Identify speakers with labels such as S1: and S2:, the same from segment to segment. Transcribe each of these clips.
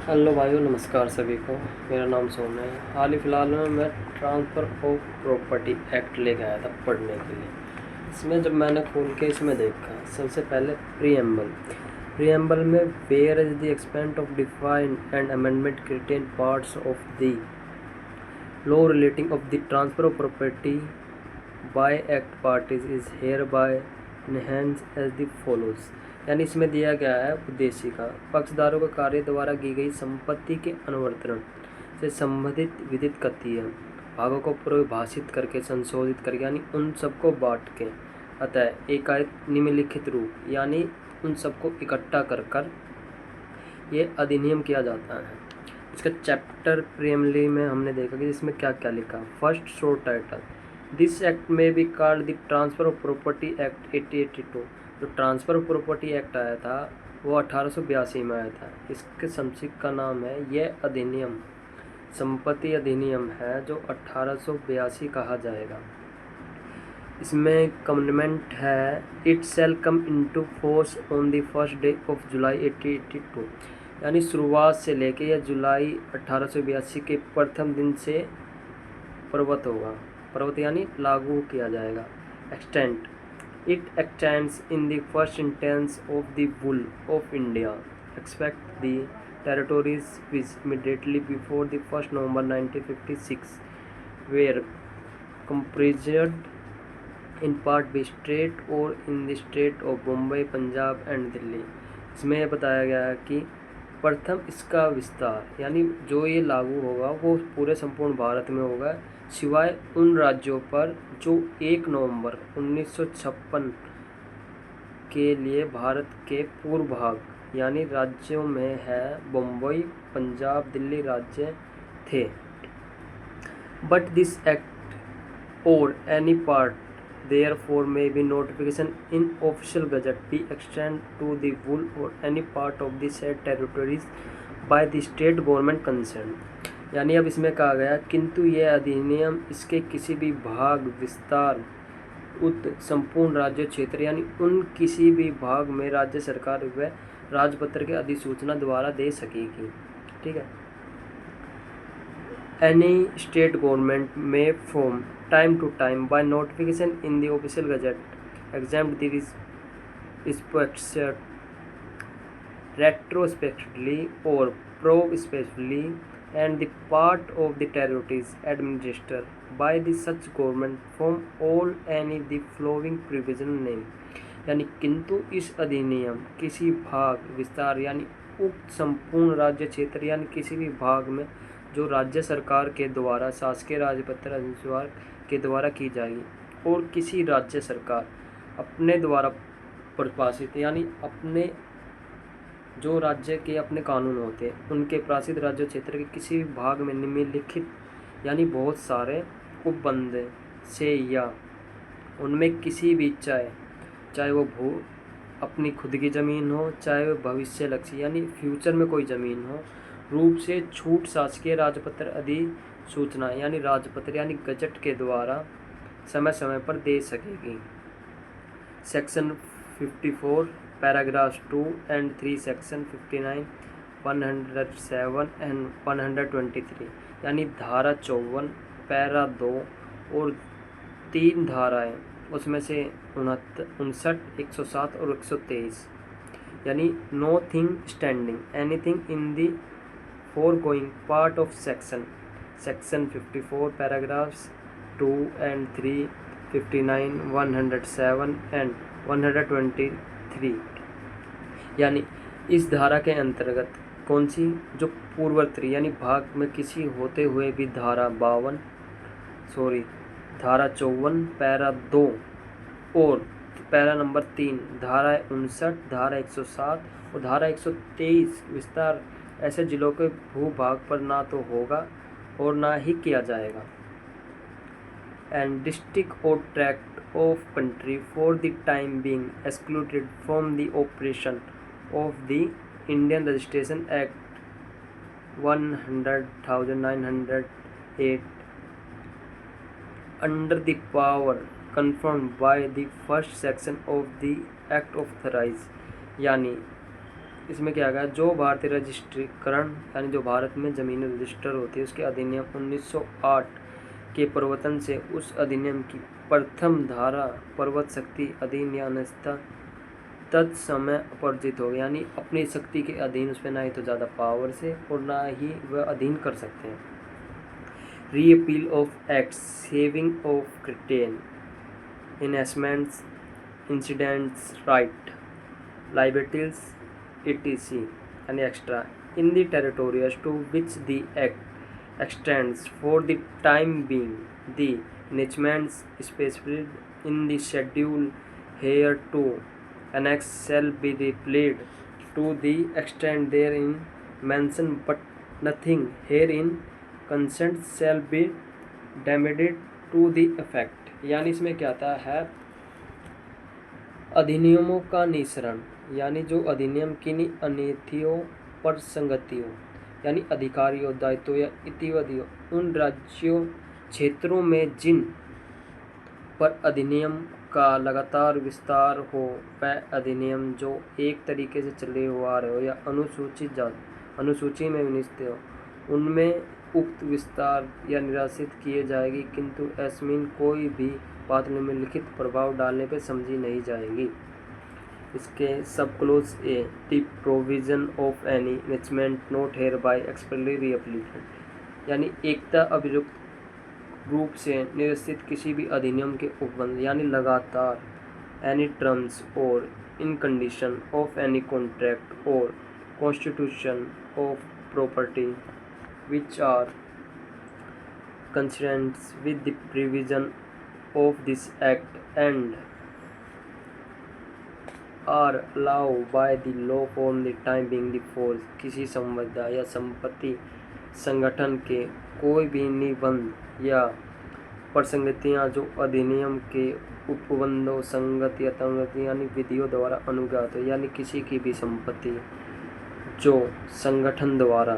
S1: Hello भाइयों, नमस्कार सभी को। मेरा नाम सोम है। हाल ही फ़िलहाल में मैं ट्रांसफ़र ऑफ प्रॉपर्टी एक्ट लेके आया था पढ़ने के लिए। इसमें जब मैंने खोल के इसमें देखा, सबसे पहले प्रीएम्बल में where is the expedient of define and amendment certain parts of the law relating of the transfer of property by act parties is hereby enhance as the follows. यानी इसमें दिया गया है उद्देशिका पक्षधारों के कार्य द्वारा की गई संपत्ति के अनुवर्तन से संबंधित विधित कथीय भागों को परिभाषित करके संशोधित करके यानी उन सबको बांट के अतः एकाएक निम्नलिखित रूप यानी उन सबको इकट्ठा कर कर ये अधिनियम किया जाता है। इसका चैप्टर प्रीएम्बली में हमने देखा कि इसमें क्या क्या लिखा। First short title, this act may be called the transfer of property act 1882। जो ट्रांसफ़र ऑफ प्रॉपर्टी एक्ट आया था वो 1882 में आया था। इसके संक्षिप्त का नाम है यह अधिनियम संपत्ति अधिनियम है जो 1882 कहा जाएगा। इसमें कमेंडमेंट है it shall come into force on the first day of July 1882। यानी शुरुआत से लेके या जुलाई 1882 के प्रथम दिन से पर्वत यानी लागू किया जाएगा। Extent, it extends in the first instance of the whole of India except the territories which immediately before the 1 November 1956 were comprised in part by state और in the state of Bombay, Punjab and Delhi. इसमें यह बताया गया है कि प्रथम इसका विस्तार यानी जो ये लागू होगा वो पूरे संपूर्ण भारत में होगा, सिवाय उन राज्यों पर जो 1 नवंबर 1956 के लिए भारत के पूर्व भाग यानी राज्यों में है बम्बई, पंजाब, दिल्ली राज्य थे। बट दिस एक्ट और any part therefore may be notification in official gazette be extended to the whole or any part of the said territories by the state government concerned। यानी अब इसमें कहा गया किंतु यह अधिनियम इसके किसी भी भाग विस्तार उत संपूर्ण राज्य क्षेत्र यानी उन किसी भी भाग में राज्य सरकार व राजपत्र के अधिसूचना द्वारा दे सकेगी। ठीक है। Any state government may from time to time by notification in the official gazette exempt the retrospectively or prospectively and the part of the territories administered by the such government from all any the following provision name। यानी किंतु इस अधिनियम किसी भाग विस्तार यानी उक्त संपूर्ण राज्य क्षेत्र यानी किसी भी भाग में जो राज्य सरकार के द्वारा शासकीय राजपत्र अनुसार के द्वारा की जाएगी और किसी राज्य सरकार अपने द्वारा प्रकाशित यानी अपने जो राज्य के अपने कानून होते हैं उनके प्रकाशित राज्य क्षेत्र के किसी भी भाग में निम्नलिखित यानी बहुत सारे उपबंध से या उनमें किसी भी चाहे वो अपनी खुद की ज़मीन हो चाहे वो भविष्य लक्ष्य यानी फ्यूचर में कोई ज़मीन हो रूप से छूट शासकीय राजपत्र अधिसूचना यानी राजपत्र यानी गजट के द्वारा समय समय पर दे सकेगी। Section 54 paragraphs 2 and 3 section 59 107 and 123 यानी धारा 54 पैरा 2 और 3 धाराएं उसमें से 59 107 और 123 यानी know thing standing anything in the foregoing part of section 54 paragraphs 2 and 3 59 107 and 123 यानी इस धारा के अंतर्गत कौन सी जो पूर्ववर्ती यानी भाग में किसी होते हुए भी धारा 54 पैरा 2 और पैरा नंबर 3 धारा 59 धारा 107 और धारा 123 विस्तार ऐसे जिलों के भूभाग पर ना तो होगा और ना ही किया जाएगा। एंड डिस्ट्रिक्ट और tract of country for the time being excluded from the operation of the Indian registration act 100,908 under the power confirmed by the first section of the act of thrice। यानी इसमें क्या गया, जो भारतीय रजिस्ट्रीकरण यानी जो भारत में ज़मीन रजिस्टर होती है उसके अधिनियम 1908 के प्रवर्तन से उस अधिनियम की प्रथम धारा पर्वत शक्ति अधीन या अन्यथा तत्समय अपराजित हो गया, यानी अपनी शक्ति के अधीन, उस पर ना ही तो ज़्यादा पावर से और ना ही वह अधीन कर सकते हैं। Repeal of act saving of certain investments incidents right liabilities etc and extra in the territories to which the act extends for the time being. The enactments specified in the schedule hereto annex shall be repealed to the extent therein mentioned, but nothing herein consent shall be deemed to the effect। यानी इसमें क्या आता है, अधिनियमों का निःसरण, यानी जो अधिनियम किन्हीं अनीतियों पर संगतियों यानी अधिकारियों दायित्वों या इतिविधियों उन राज्यों क्षेत्रों में जिन पर अधिनियम का लगातार विस्तार हो, वह अधिनियम जो एक तरीके से चले हुए आ रहे हो या अनुसूची में विनिश्चित हो, उनमें उक्त विस्तार या निराशित किए जाएगी, किंतु ऐसमीन कोई भी बात निम्नलिखित प्रभाव डालने पर समझी नहीं जाएगी। इसके sub clause A the provision of any investment not hereby expressly repealed, यानी एकता अभियुक्त रूप से निरसित किसी भी अधिनियम के उपबंध यानी लगातार एनी टर्म्स और इन कंडीशन ऑफ एनी कॉन्ट्रैक्ट और constitution of property which are consistent with the provision of this act and are allowed by the law for the time being the force। किसी संविदा या संपत्ति संगठन के कोई भी निबंध या प्रसंगतियाँ जो अधिनियम के उपबंधों संगत या तंगत यानी विधियों द्वारा अनुज्ञात हो, यानी किसी की भी संपत्ति जो संगठन द्वारा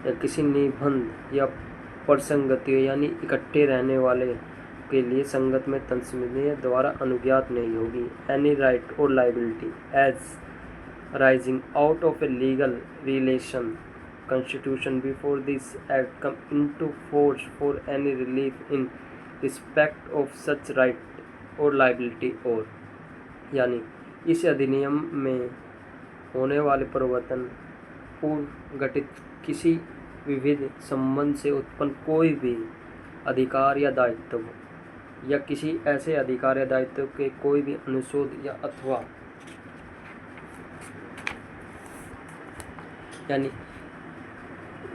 S1: या किसी निबंध या प्रसंगतियों यानी इकट्ठे रहने वाले के लिए संगत में तंसमिया द्वारा अनुज्ञात नहीं होगी। Any right or liability arising out of a legal relation constitution before this act come into force for any relief in respect of such right or liability, और यानी इस अधिनियम में होने वाले परिवर्तन पूर्व गठित किसी विविध संबंध से उत्पन्न कोई भी अधिकार या दायित्व या किसी ऐसे अधिकार या दायित्व के कोई भी अनुच्छेद या अथवा यानी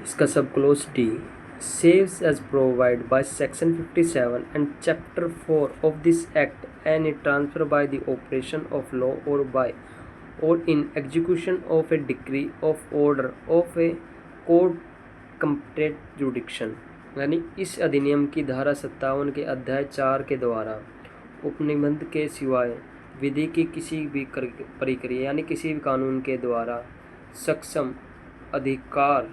S1: इसका सब close D saves as provided by section 57 and chapter 4 of this act any transfer by the operation of law or in execution of a decree of order of a court competent jurisdiction, यानी इस अधिनियम की धारा 57 के अध्याय 4 के द्वारा उपनिबंध के सिवाय विधि की किसी भी प्रक्रिया यानी किसी भी कानून के द्वारा सक्षम अधिकार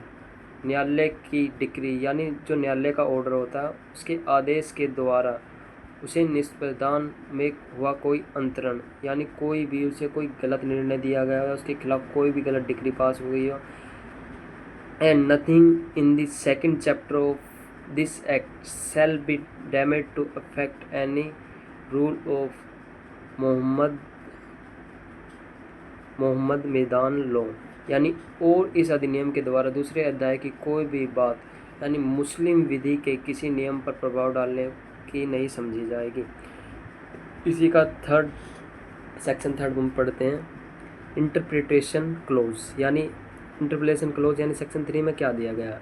S1: न्यायालय की डिक्री यानी जो न्यायालय का ऑर्डर होता है उसके आदेश के द्वारा उसे निष्प्रदान में हुआ कोई अंतरण यानी कोई भी उसे कोई गलत निर्णय दिया गया है, उसके खिलाफ कोई भी गलत डिक्री पास हो गई हो, and nothing in the second chapter of this act shall be deemed to affect any rule of Mohammedan law, यानी और इस अधिनियम के द्वारा दूसरे अध्याय की कोई भी बात यानी मुस्लिम विधि के किसी नियम पर प्रभाव डालने की नहीं समझी जाएगी। इसी का सेक्शन थर्ड हम पढ़ते हैं, इंटरप्रिटेशन क्लोज यानी इंटरप्रिटेशन क्लोज यानी सेक्शन 3 में क्या दिया गया है,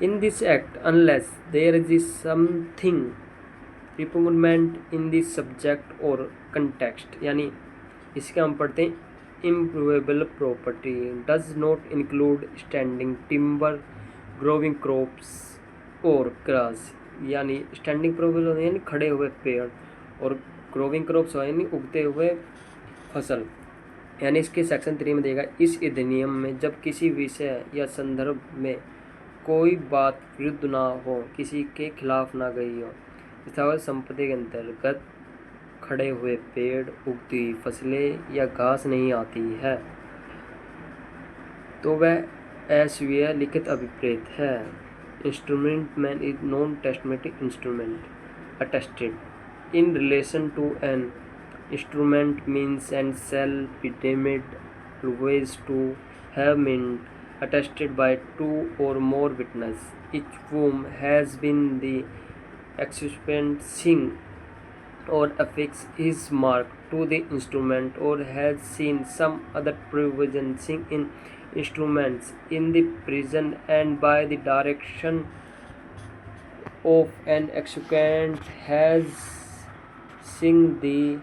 S1: in this act unless there is something repugnant in this subject और कंटेक्स्ट, यानी इसके हम पढ़ते हैं improvable property does not include standing timber, growing crops और grass, यानी standing probable यानी खड़े हुए पेड़ और growing crops यानी उगते हुए फसल, यानी इसके सेक्शन 3 में देगा इस अधिनियम में जब किसी विषय या संदर्भ में कोई बात विरुद्ध ना हो, किसी के खिलाफ ना गई हो, स्थावर संपत्ति के अंतर्गत खड़े हुए पेड़ उगती हुई फसलें या घास नहीं आती है। तो वह अस्वीय लिखित अभिप्रेत है। Instrument man is non testamentary instrument attested in relation to an instrument means and shall be deemed always to have been attested by two or more witnesses, each whom has been the excipients sing or affix his mark to the instrument or has seen some other provision sing in instruments in the prison and by the direction of an executant has sing the